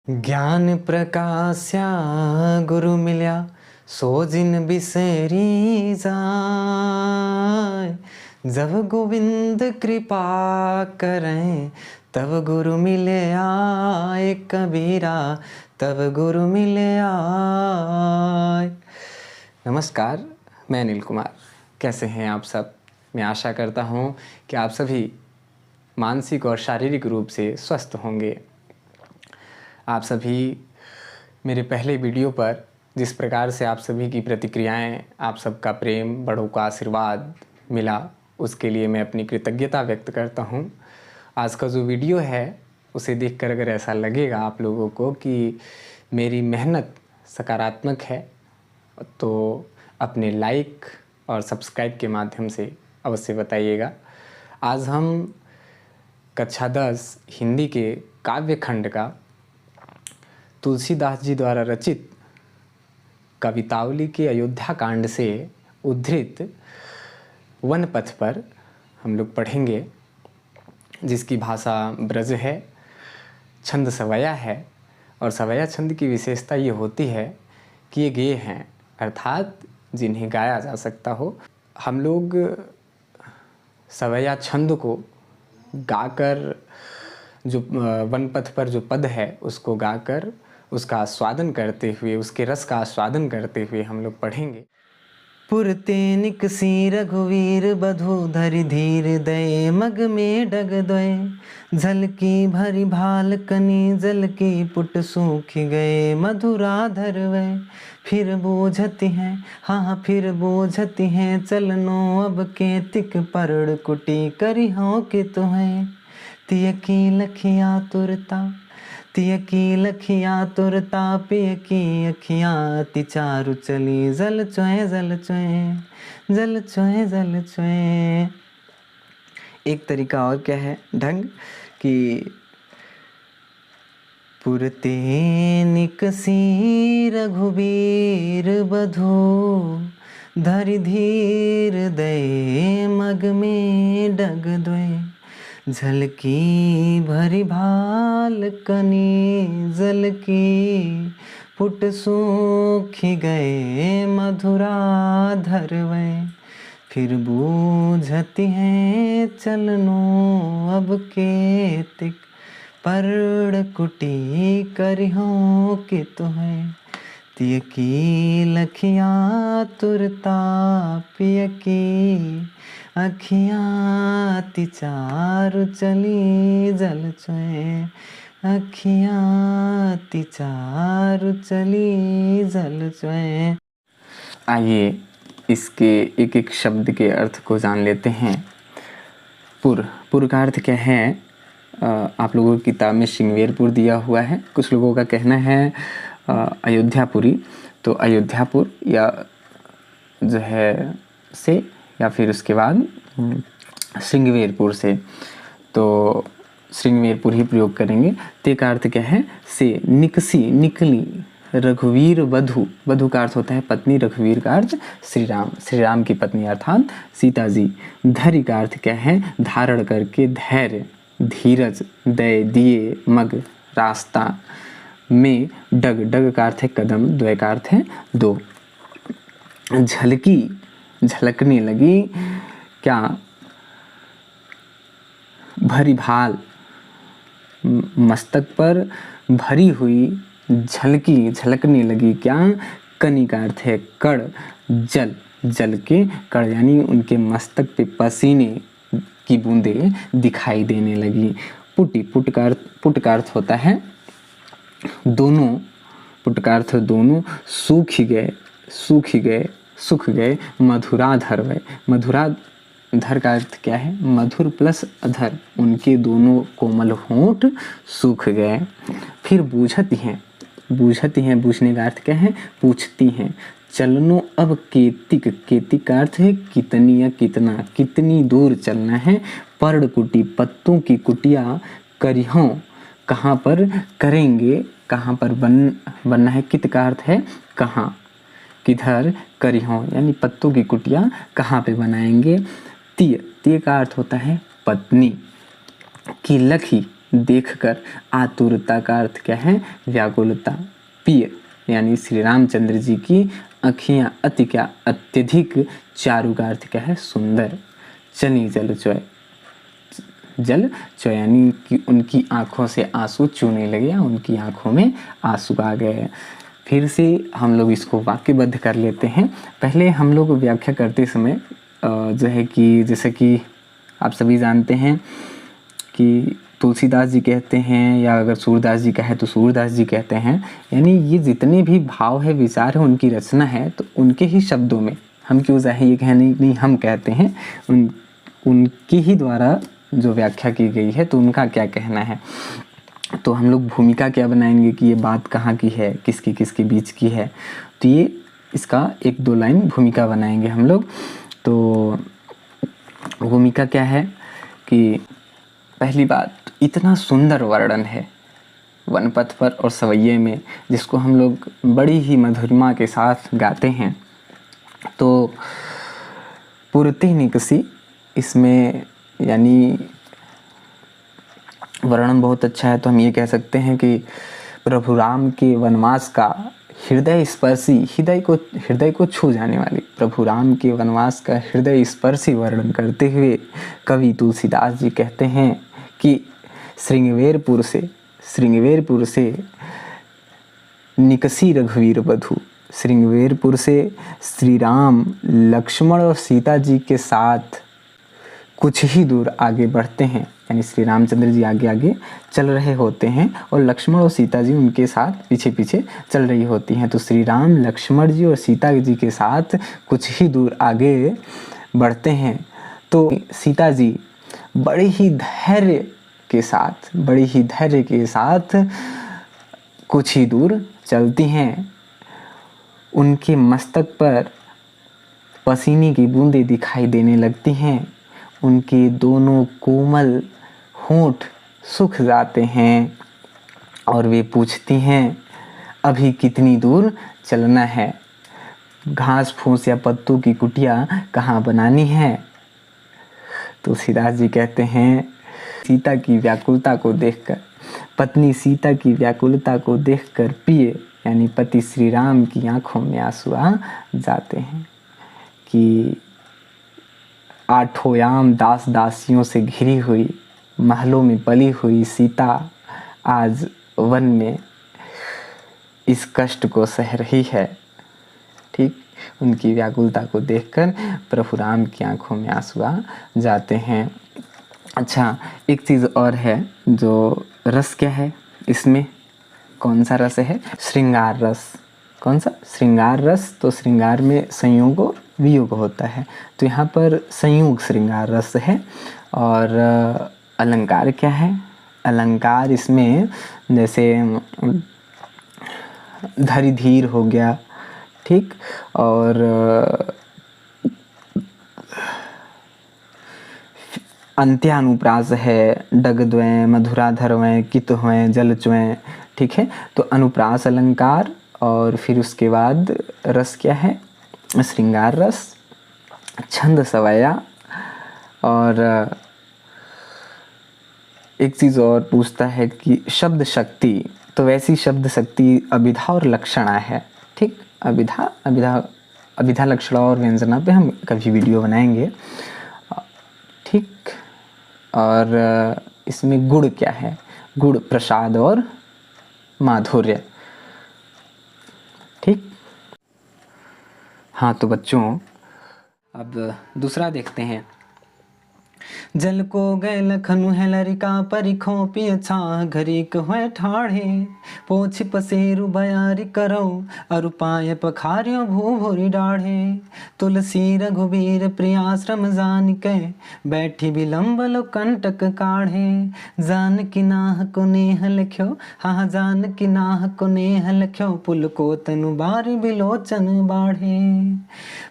ज्ञान प्रकाश्या गुरु मिल्या सो जिन बिसरी जाय। जब गोविंद कृपा करें तब गुरु मिले आए कबीरा, तब गुरु मिले आए। नमस्कार, मैं अनिल कुमार। कैसे हैं आप सब? मैं आशा करता हूँ कि आप सभी मानसिक और शारीरिक रूप से स्वस्थ होंगे। आप सभी मेरे पहले वीडियो पर जिस प्रकार से आप सभी की प्रतिक्रियाएं, आप सबका प्रेम, बड़ों का आशीर्वाद मिला, उसके लिए मैं अपनी कृतज्ञता व्यक्त करता हूं। आज का जो वीडियो है उसे देखकर अगर ऐसा लगेगा आप लोगों को कि मेरी मेहनत सकारात्मक है तो अपने लाइक और सब्सक्राइब के माध्यम से अवश्य बताइएगा। आज हम कक्षा 10 हिंदी के काव्य खंड का तुलसीदास जी द्वारा रचित कवितावली के अयोध्या कांड से उद्धृत वन पथ पर हम लोग पढ़ेंगे, जिसकी भाषा ब्रज है, छंद सवया है। और सवया छंद की विशेषता ये होती है कि ये गेय हैं, अर्थात जिन्हें गाया जा सकता हो। हम लोग सवया छंद को गाकर जो वन पथ पर जो पद है उसको गाकर उसका आस्वादन करते हुए, उसके रस का आस्वादन करते हुए हम लोग पढ़ेंगे। पुरते निकसी रघुवीर बधु धरि धीर दये, मग में डग दये। झलकी भरी भाल कनी जल की पुट सूख गए, मधुरा धरवै। फिर बोझती हैं, हाँ फिर बोझती हैं, चलनो अब के तिक परड़ कुटी करी हो के तुम्हें। तिय की लखिया तुरता, तिय की लखिया तुरता, पिय की अखियाँ अति चारु चली। जल चोए जल चोए, जल चोए जल चोए। एक तरीका और क्या है ढंग कि पुरते निकसी रघुबीर बधू धरि धीर दये, मग में डग द्वय। झलकी भरी भाल कनी जल की पुट सूखी गए, मधुरा धरवै। फिर बूझती हैं चलनो अब के तिक परड़ कुटी करिहों के तुम्हें। तिय की लखिया तुरता, पिय की अखियाँ अति चारु चली। जल चोए अखियाँ अति चारु चली, जल चोए। आइए इसके एक एक शब्द के अर्थ को जान लेते हैं। पुर का अर्थ क्या है? आप लोगों की किताब में श्रृंगवेरपुर दिया हुआ है, कुछ लोगों का कहना है अयोध्यापुरी। तो अयोध्यापुर या जो है से, या फिर उसके बाद श्रृंगवेरपुर से, तो श्रृंगवेरपुर ही प्रयोग करेंगे। ते का अर्थ क्या है? से, निकसी निकली। रघुवीर वधु, वधु का अर्थ होता है पत्नी, रघुवीर का अर्थ श्री राम, श्री राम की पत्नी अर्थात सीता जी। धरि का अर्थ क्या है? धारण करके, धैर्य, धीरज, दय दिए, मग रास्ता, में डग, डग का अर्थ है कदम, द्वय का अर्थ है दो। झलकी, झलकने लगी। क्या? भरी भाल, मस्तक पर भरी हुई झलकी, झलकने लगी। क्या? कनी का अर्थ है कण, जल, जल के कण यानी उनके मस्तक पे पसीने की बूंदें दिखाई देने लगी। पुटी, पुट का अर्थ होता है दोनों, पुट का अर्थ दोनों। सूख गए, सूख गए, सुख गए। मधुरा धरवै, मधुरा धर का अर्थ क्या है? मधुर प्लस अधर, उनके दोनों कोमल होंठ सूख गए। फिर बूझती हैं, बूझती हैं, बूझने का अर्थ क्या है? पूछती हैं। चलनो अब केतिक, केतिक का अर्थ है कितनी या कितना, कितनी दूर चलना है। पर्ड़ कुटी, पत्तों की कुटिया। करिहों, कहाँ पर करेंगे, कहाँ पर बनना है। कित का अर्थ है कहाँ, किधर। करिहों यानी पत्तों की कुटिया कहाँ पे बनाएंगे। तिय, तिय का अर्थ होता है पत्नी। की लखी, देखकर, आतुरता का अर्थ क्या है, व्याकुलता, पिय यानी श्री रामचंद्र जी की आँखियाँ अति क्या अत्यधिक, चारु का अर्थ क्या है, सुंदर, चली जल चोय, जल चोय यानी कि उनकी आँखों से आंसू चूने लगे या उनकी आँखों में आंसू आ गए। फिर से हम लोग इसको वाक्यबद्ध कर लेते हैं। पहले हम लोग व्याख्या करते समय जो है कि जैसे कि आप सभी जानते हैं कि तुलसीदास जी कहते हैं, या अगर सूरदास जी का है तो सूरदास जी कहते हैं, यानी ये जितने भी भाव है, विचार है, उनकी रचना है, तो उनके ही शब्दों में हम क्यों चाहे ये कहने नहीं, हम कहते हैं उनकी ही द्वारा जो व्याख्या की गई है, तो उनका क्या कहना है। तो हम लोग भूमिका क्या बनाएंगे कि ये बात कहाँ की है, किसके किसके बीच की है, तो ये इसका एक दो लाइन भूमिका बनाएंगे हम लोग। तो भूमिका क्या है कि पहली बात, इतना सुंदर वर्णन है वनपथ पर और सवैये में, जिसको हम लोग बड़ी ही मधुरिमा के साथ गाते हैं। तो पुरते निकसी, इसमें यानी वर्णन बहुत अच्छा है। तो हम ये कह सकते हैं कि प्रभु राम के वनवास का हृदय स्पर्शी, हृदय को छू जाने वाली प्रभु राम के वनवास का हृदय स्पर्शी वर्णन करते हुए कवि तुलसीदास जी कहते हैं कि श्रृंगवेरपुर से निकसी रघुवीर वधू, श्रृंगवेरपुर से श्री राम, लक्ष्मण और सीता जी के साथ कुछ ही दूर आगे बढ़ते हैं, यानी श्री रामचंद्र जी आगे आगे चल रहे होते हैं और लक्ष्मण और सीता जी उनके साथ पीछे पीछे चल रही होती हैं। तो श्री राम, लक्ष्मण जी और सीता जी के साथ कुछ ही दूर आगे बढ़ते हैं, तो सीता जी बड़े ही धैर्य के साथ कुछ ही दूर चलती हैं। उनके मस्तक पर पसीने की बूंदें दिखाई देने लगती हैं, उनके दोनों कोमल होंठ सूख जाते हैं और वे पूछती हैं, अभी कितनी दूर चलना है, घास फूस या पत्तों की कुटिया कहाँ बनानी है। तुलसीदास जी कहते हैं, सीता की व्याकुलता को देखकर, पत्नी सीता की व्याकुलता को देखकर पिए, यानी पति श्री राम की आंखों में आंसू आ जाते हैं कि आठों याम दास दासियों से घिरी हुई, महलों में पली हुई सीता आज वन में इस कष्ट को सह रही है। ठीक, उनकी व्याकुलता को देखकर प्रभु राम की आंखों में आंसू आ जाते हैं। अच्छा, एक चीज़ और है, जो रस क्या है इसमें, कौन सा रस है, श्रृंगार रस। कौन सा, श्रृंगार रस। तो श्रृंगार में संयोग और वियोग होता है, तो यहाँ पर संयोग श्रृंगार रस है। और अलंकार क्या है, अलंकार इसमें जैसे धरि धीर हो गया, ठीक, और अंत्यानुप्रास है, डगद्वय, मधुराधरवय, कितवय, जलच्वय, ठीक है। तो अनुप्रास अलंकार, और फिर उसके बाद रस क्या है, श्रृंगार रस, छंद सवैया। और एक चीज़ और पूछता है कि शब्द शक्ति, तो वैसी शब्द शक्ति अभिधा और लक्षणा है, ठीक। अभिधा लक्षणा और व्यंजना पे हम कभी वीडियो बनाएंगे, ठीक। और इसमें गुण क्या है, गुण प्रसाद और माधुर्य, ठीक। हाँ, तो बच्चों अब दूसरा देखते हैं। जल को गए लखनु है लरिका परिखों पिय छाह घरीक हुए ठाढ़े, पोछ पसेरु बयारी करो अरुपाय पखारियो भू भूरी डाढ़े। तुलसी रघुबीर प्रियाश्रम जान के बैठी विलम्ब लो कंटक काढ़े। जान की नाह को नेह लख्यो, हाँ जान की नाह को नेह लख्यो, पुल को तनु बारी बिलोचन बाढ़े,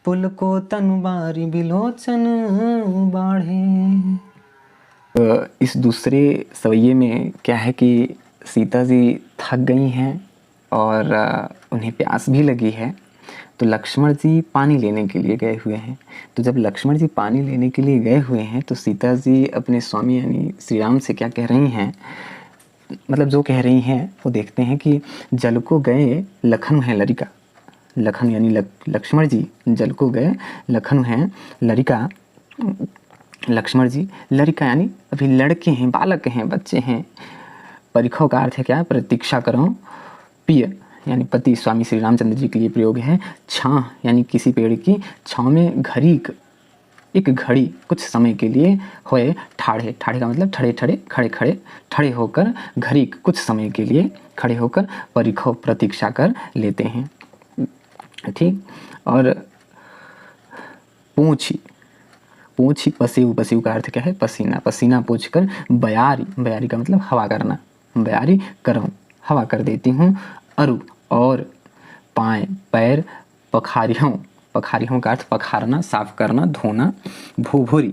पुल को तनु बारी बिलोचन बाढ़े। इस दूसरे सवैये में क्या है कि सीता जी थक गई हैं और उन्हें प्यास भी लगी है, तो लक्ष्मण जी पानी लेने के लिए गए हुए हैं। तो जब लक्ष्मण जी पानी लेने के लिए गए हुए हैं तो सीता जी अपने स्वामी यानी श्री राम से क्या कह रही हैं, मतलब जो कह रही हैं वो देखते हैं कि जल को गए लखन है लरिका। लखन यानी लक्ष्मण जी जल को गए लखन हैं लरिका। लक्ष्मण जी लरिका यानी अभी लड़के हैं, बालक हैं, बच्चे हैं। परिखों का अर्थ है क्या, प्रतीक्षा करो। पिय यानी पति स्वामी श्री रामचंद्र जी के लिए प्रयोग है। छाह यानी किसी पेड़ की छाँव में घड़ी, एक घड़ी कुछ समय के लिए होए ठाड़े। ठाड़े का मतलब ठड़े ठड़े खड़े खड़े, ठड़े होकर घड़ी कुछ समय के लिए खड़े होकर परिखो प्रतीक्षा कर लेते हैं। ठीक। और पूछी, पूछी पसीव, पसीव का अर्थ क्या है, पसीना। पसीना पूछ कर बयारी, बयारी का मतलब हवा करना, बयारी करूँ हवा कर देती हूँ। अरु और पाए पैर पखारियों, पखारियों का अर्थ पखारना, साफ करना, धोना। भूभुरी,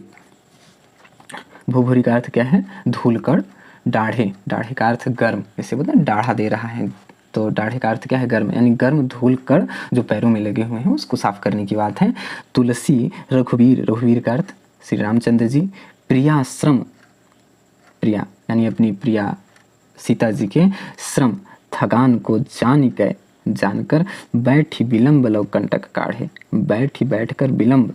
भूभुरी का अर्थ क्या है, धूलकड़। डाढ़े, डाढ़े का अर्थ गर्म, जैसे बोलते हैं डाढ़ा दे रहा है, तो डाढ़े का अर्थ क्या है, गर्म, यानी गर्म धूल कण जो पैरों में लगे हुए हैं उसको साफ करने की बात है। तुलसी रघुवीर, रघुवीर का अर्थ श्री रामचंद्र जी। प्रिया श्रम, प्रिया यानी अपनी प्रिया सीता जी के श्रम थकान को जानकर बैठी विलंब लव कंटक काढ़े। बैठी बैठकर विलंब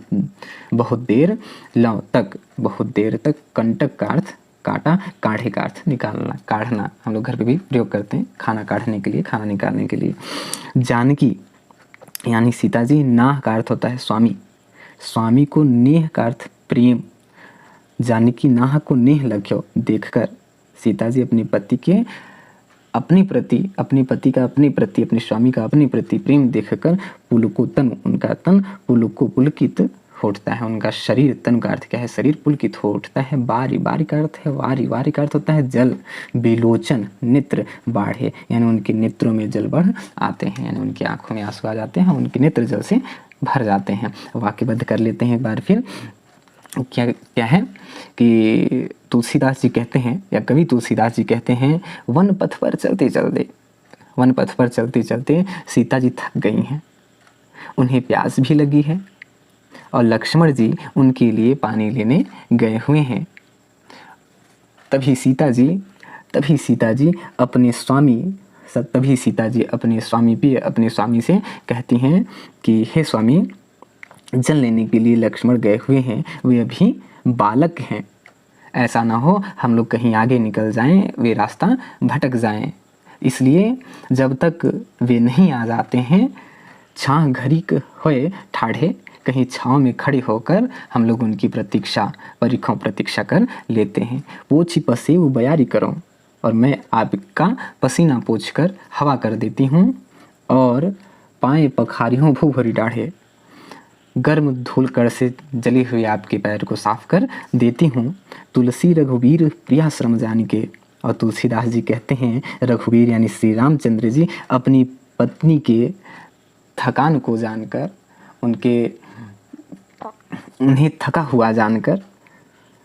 बहुत देर, लव तक बहुत देर तक, कंटक का अर्थ काटा, काढ़े का अर्थ निकालना, काढ़ना। हम लोग घर पे भी प्रयोग करते हैं खाना काढ़ने के लिए, खाना निकालने के लिए। जानकी यानी सीता जी। नाह का अर्थ होता है स्वामी, स्वामी को नेह का अर्थ प्रेम। जानकी नाह को नेह लग्यो, देखकर सीता जी अपने पति के अपने प्रति, अपने पति का अपने प्रति, अपने स्वामी का अपने प्रति प्रेम देखकर पुलको तन, उनका तन पुलको पुलकित हो उठता है। उनका शरीर, तन का अर्थ क्या है, शरीर पुलकित हो उठता है। बारी, बारी का अर्थ है वारी, वारी का अर्थ होता है जल। बिलोचन नेत्र बाढ़े, यानी उनके नेत्रों में जल बढ़ आते हैं, यानी उनकी आंखों में आंसू आ जाते हैं, उनके नेत्र जल से भर जाते हैं। वाक्यबद्ध कर लेते हैं एक बार फिर। क्या क्या है कि तुलसीदास जी कहते हैं, या कवि तुलसीदास जी कहते हैं, वन पथ पर चलते चलते, वन पथ पर चलते चलते सीता जी थक गई हैं, उन्हें प्यास भी लगी है और लक्ष्मण जी उनके लिए पानी लेने गए हुए हैं। तभी सीता जी अपने स्वामी, तभी सीता जी अपने स्वामी भी अपने स्वामी से कहती हैं कि हे स्वामी, जल लेने के लिए लक्ष्मण गए हुए हैं, वे अभी बालक हैं, ऐसा ना हो हम लोग कहीं आगे निकल जाएं, वे रास्ता भटक जाएं, इसलिए जब तक वे नहीं आ जाते हैं, छाह घड़ी होए ठाढ़े, कहीं छाँव में खड़े होकर हम लोग उनकी प्रतीक्षा कर लेते हैं। पोछी पसेव बयारी करो, और मैं आपका पसीना पोंछकर हवा कर देती हूँ, और पाए पखारियों भूभरी डाढ़े, गर्म धूल कण से जले हुए आपके पैर को साफ कर देती हूँ। तुलसी रघुवीर प्रिया श्रम जानिके, और तुलसीदास जी कहते हैं रघुवीर यानी श्री रामचंद्र जी अपनी पत्नी के थकान को जानकर, उन्हें थका हुआ जानकर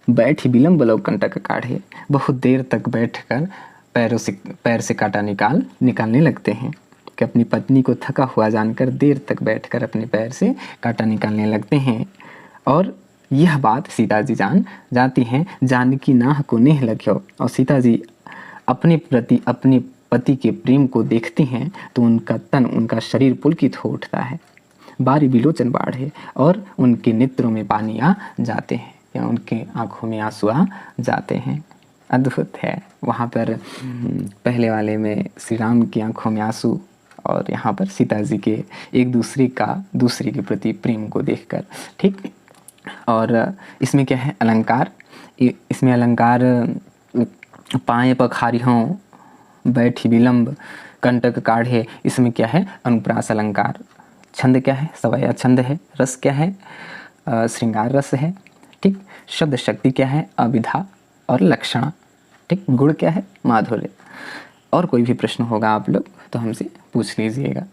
बैठी विलंब लव कंटक काढ़े, बहुत देर तक बैठकर पैर से कांटा निकालने लगते हैं, कि अपनी पत्नी को थका हुआ जानकर देर तक बैठकर अपने पैर से कांटा निकालने लगते हैं। और यह बात सीता जी जाती हैं। जानकी नाह को नेह लग्यो, और सीता जी अपने प्रति अपने पति के प्रेम को देखती हैं तो उनका तन, उनका शरीर पुलकित हो उठता है। बारी बिलोचन बाढ़े, और उनके नेत्रों में पानी आ जाते हैं, या उनके आंखों में आंसू आ जाते हैं। अद्भुत है। वहाँ पर पहले वाले में श्री राम की आंखों में आंसू, और यहाँ पर सीता जी के एक दूसरे के प्रति प्रेम को देखकर। ठीक। और इसमें क्या है, अलंकार। इसमें अलंकार पाए पखारियों, बैठी विलंब, कंटक काढ़े, इसमें क्या है, अनुप्रास अलंकार। छंद क्या है, सवया छंद है। रस क्या है, श्रृंगार रस है। ठीक। शब्द शक्ति क्या है, अविधा और लक्षणा। ठीक। गुण क्या है, माधुर्य। और कोई भी प्रश्न होगा आप लोग तो हमसे पूछ लीजिएगा।